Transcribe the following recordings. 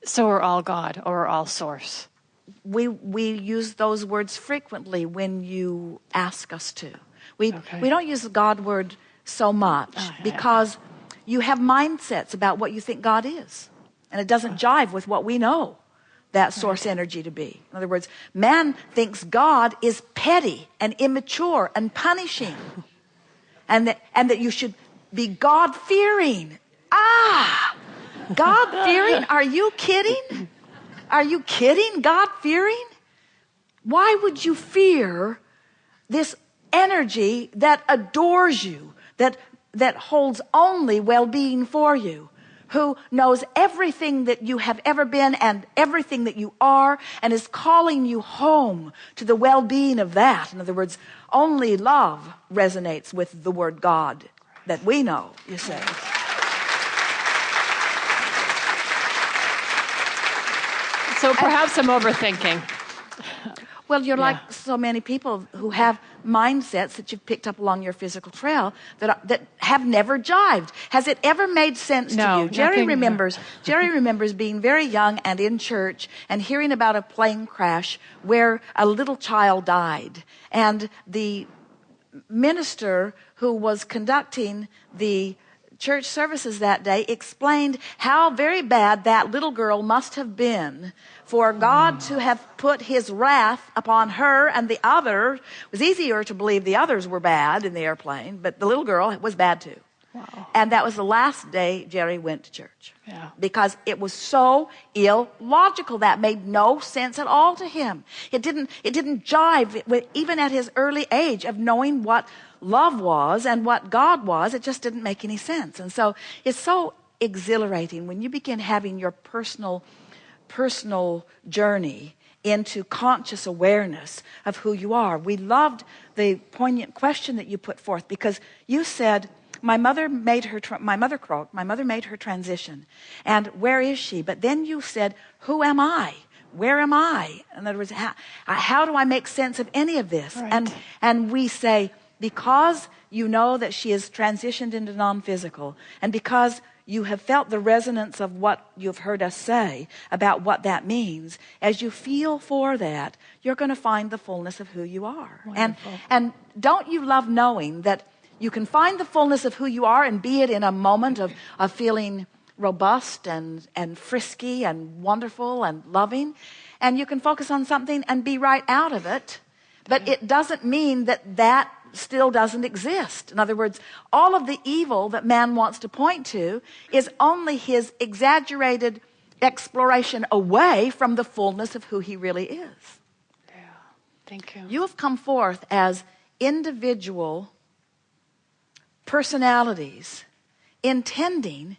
So we're all God, or we're all source. We use those words frequently when you ask us to. We don't use the God word so much because you have mindsets about what you think God is. And it doesn't jive with what we know that source energy to be. In other words, man thinks God is petty and immature and punishing. And that you should be God-fearing. God-fearing? Are you kidding? Are you kidding? God-fearing? Why would you fear this energy that adores you, that holds only well-being for you, who knows everything that you have ever been and everything that you are, and is calling you home to the well-being of that? In other words, only love resonates with the word God that we know, you say. So perhaps I'm overthinking. Well, you're like so many people who have mindsets that you've picked up along your physical trail that have never jived. Has it ever made sense to you? Jerry remembers being very young and in church and hearing about a plane crash where a little child died. And the minister who was conducting the church services that day explained how very bad that little girl must have been for God to have put his wrath upon her and the other. It was easier to believe the others were bad in the airplane, but the little girl was bad too. Wow. And that was the last day Jerry went to church. Yeah. Because it was so illogical. That made no sense at all to him. It didn't jive with, even at his early age of knowing what love was and what God was. It just didn't make any sense. And so it's so exhilarating when you begin having your personal journey into conscious awareness of who you are. We loved the poignant question that you put forth, because you said, my mother made her transition, and where is she? But then you said, who am I? Where am I? In other words, how do I make sense of any of this? Right. And we say, because you know that she has transitioned into non-physical, and because you have felt the resonance of what you've heard us say about what that means, as you feel for that, you're going to find the fullness of who you are. And don't you love knowing that you can find the fullness of who you are, and be it in a moment of feeling robust and frisky and wonderful and loving, and you can focus on something and be right out of it, but it doesn't mean that still doesn't exist. In other words, all of the evil that man wants to point to is only his exaggerated exploration away from the fullness of who he really is. Yeah, thank you. You have come forth as individual personalities intending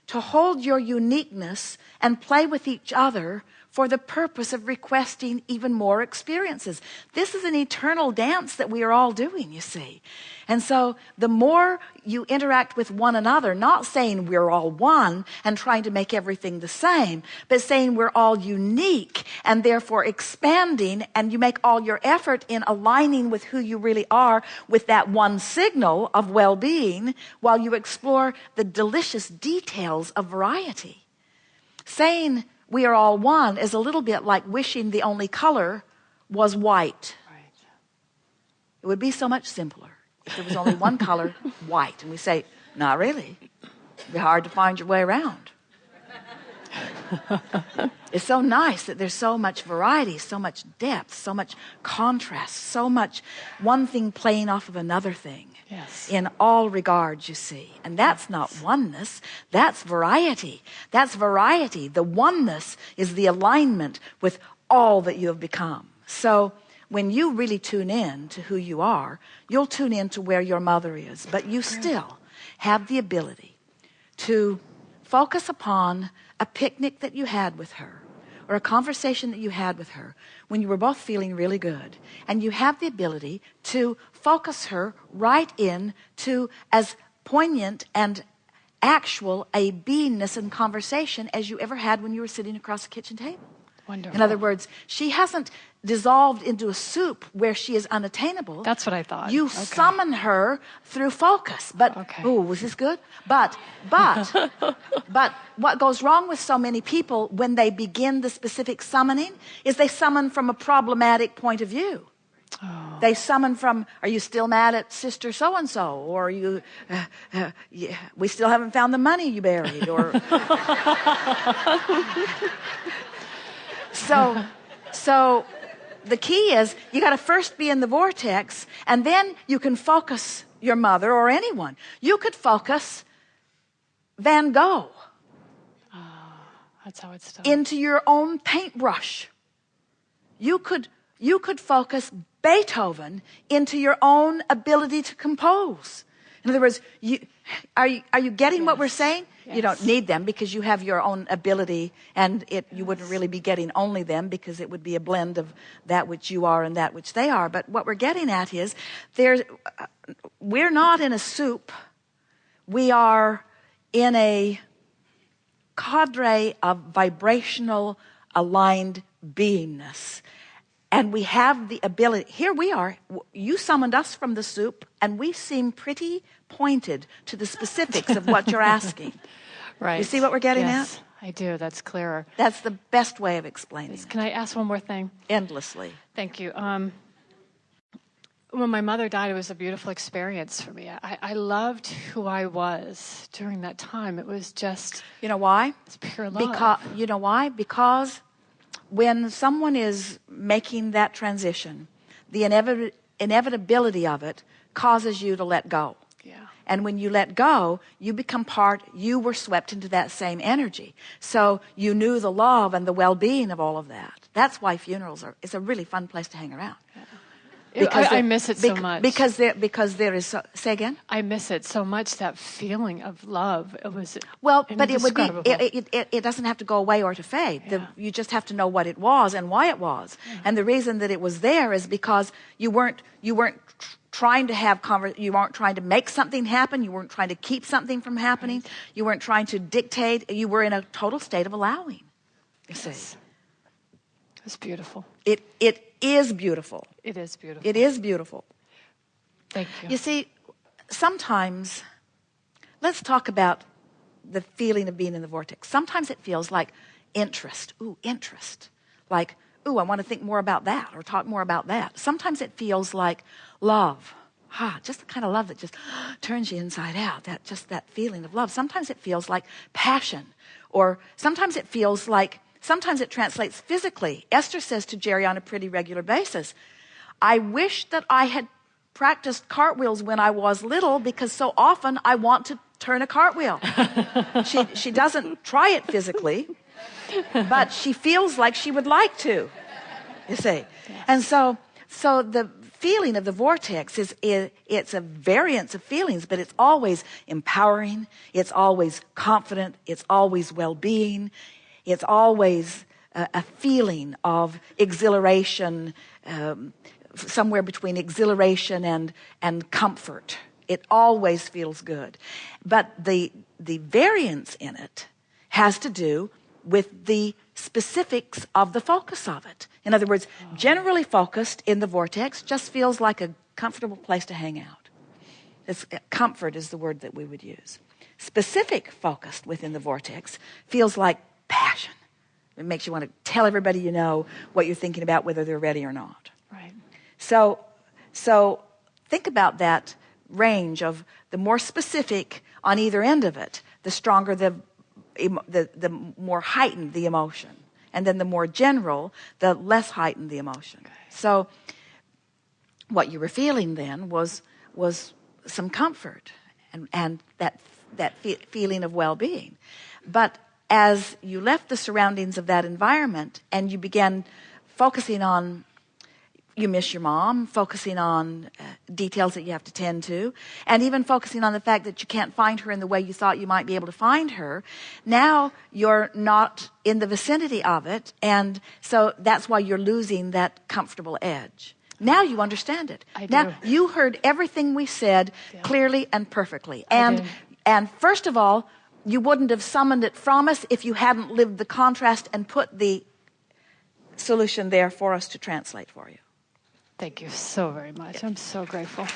to hold your uniqueness and play with each other for the purpose of requesting even more experiences. This is an eternal dance that we are all doing, you see. And so the more you interact with one another, not saying we're all one and trying to make everything the same, but saying we're all unique and therefore expanding, and you make all your effort in aligning with who you really are with that one signal of well-being, while you explore the delicious details of variety. Saying we are all one is a little bit like wishing the only color was white. Right. It would be so much simpler if there was only one color, white. And we say, not really. It'd be hard to find your way around. It's so nice that there's so much variety, so much depth, so much contrast, so much one thing playing off of another thing. Yes. In all regards, you see. And that's not oneness, that's variety. That's variety. The oneness is the alignment with all that you have become. So when you really tune in to who you are, you'll tune in to where your mother is, but you still have the ability to focus upon a picnic that you had with her, or a conversation that you had with her when you were both feeling really good. And you have the ability to focus her right in to as poignant and actual a beingness and conversation as you ever had when you were sitting across the kitchen table. Wonderful. In other words, she hasn't dissolved into a soup where she is unattainable. That's what I thought. You summon her through focus. But, was this good? But what goes wrong with so many people when they begin the specific summoning is they summon from a problematic point of view. Oh. They summon from, are you still mad at sister so-and-so? Or you, we still haven't found the money you buried. Or So the key is you got to first be in the vortex, and then you can focus your mother or anyone. You could focus Van Gogh. That's how it's done. Into your own paintbrush. You could focus Beethoven into your own ability to compose. In other words, are you getting what we're saying? Yes. You don't need them because you have your own ability, and you wouldn't really be getting only them because it would be a blend of that which you are and that which they are. But what we're getting at is we're not in a soup. We are in a cadre of vibrational aligned beingness. And we have the ability. Here we are. You summoned us from the soup, and we seem pretty pointed to the specifics of what you're asking. Right. You see what we're getting yes, at? I do. That's clearer. That's the best way of explaining it. Can I ask one more thing? Endlessly. Thank you. When my mother died, it was a beautiful experience for me. I loved who I was during that time. It was just... You know why? It's pure love. You know why? Because when someone is making that transition, the inevitability of it causes you to let go. Yeah. And when you let go, you become you were swept into that same energy. So you knew the love and the well-being of all of that. That's why funerals it's a really fun place to hang around. Yeah. Because I miss it so much. Because there is say again. I miss it so much. That feeling of love. It was but it would be. It doesn't have to go away or to fade. Yeah. You just have to know what it was and why it was. Yeah. And the reason that it was there is because you weren't trying to have you weren't trying to make something happen. You weren't trying to keep something from happening. Right. You weren't trying to dictate. You were in a total state of allowing. You see. It's beautiful. It is beautiful. It is beautiful. It is beautiful. Thank you. You see, sometimes, let's talk about the feeling of being in the vortex. Sometimes it feels like interest. Ooh, interest. Like, ooh, I want to think more about that or talk more about that. Sometimes it feels like love. Just the kind of love that just turns you inside out. That feeling of love. Sometimes it feels like passion. Or sometimes it feels like sometimes it translates physically. Esther says to Jerry on a pretty regular basis, I wish that I had practiced cartwheels when I was little because so often I want to turn a cartwheel. She doesn't try it physically, but she feels like she would like to, you see. Yes. And so the feeling of the vortex it's a variance of feelings, but it's always empowering, it's always confident, it's always well-being. It's always a feeling of exhilaration, somewhere between exhilaration and comfort. It always feels good. But the variance in it has to do with the specifics of the focus of it. In other words, generally focused in the vortex just feels like a comfortable place to hang out. Comfort is the word that we would use. Specific focused within the vortex feels like passion. It makes you want to tell everybody you know what you're thinking about, whether they're ready or not. Right. So think about that range of the more specific on either end of it, the stronger the more heightened the emotion, and then the more general, the less heightened the emotion. Okay. So what you were feeling then was some comfort and that feeling of well-being, but as you left the surroundings of that environment and you began focusing on, you miss your mom, focusing on details that you have to tend to, and even focusing on the fact that you can't find her in the way you thought you might be able to find her, now you're not in the vicinity of it, and so that's why you're losing that comfortable edge. Now you understand it. I do. Now you heard everything we said clearly and perfectly. And first of all, you wouldn't have summoned it from us if you hadn't lived the contrast and put the solution there for us to translate for you. Thank you so very much. I'm so grateful.